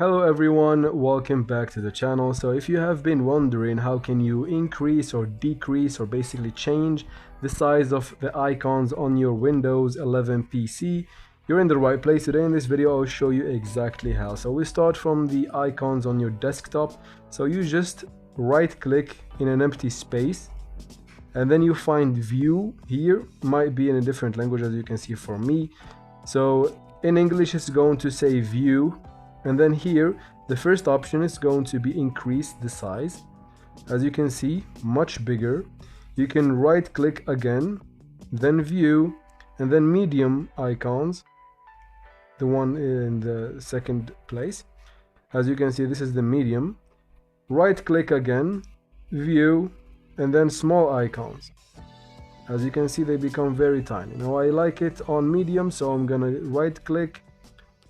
Hello everyone, welcome back to the channel. So if you have been wondering how can you increase or decrease or basically change the size of the icons on your Windows 11 PC, you're in the right place. Today in this video I'll show you exactly how. So we start from the icons on your desktop. So you just right click in an empty space and then you find view. Here might be in a different language, as you can see for me. So in English it's going to say view. And then here, the first option is going to be increase the size. As you can see, much bigger. You can right click again, then view, and then medium icons, the one in the second place. As you can see, this is the medium. Right click again, view, and then small icons. As you can see, they become very tiny. Now I like it on medium, so I'm gonna right click,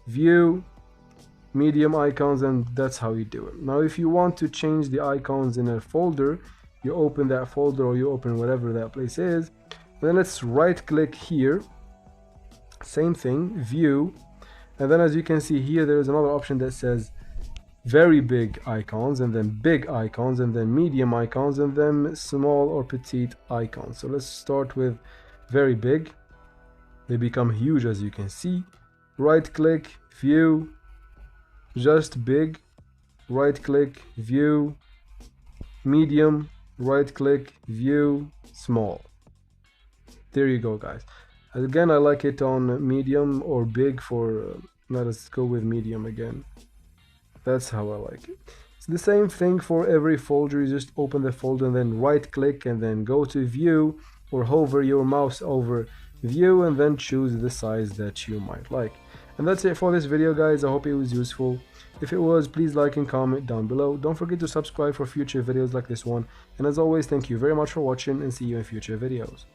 view, medium icons, and that's how you do it. Now if you want to change the icons in a folder, you open that folder or you open whatever that place is, and then let's right click here, same thing, view, and then as you can see here there is another option that says very big icons, and then big icons, and then medium icons, and then small or petite icons. So let's start with very big. They become huge, as you can see. Right click, view, just big, right click, view, medium, right click, view, small. There you go, guys. Again, I like it on medium or big. For let us go with medium again. That's how I like it. It's the same thing for every folder. You just open the folder and then right click and then go to view, or hover your mouse over view and then choose the size that you might like. And that's it for this video, guys. I hope it was useful. If it was, please like and comment down below. Don't forget to subscribe for future videos like this one. And as always, thank you very much for watching, and see you in future videos.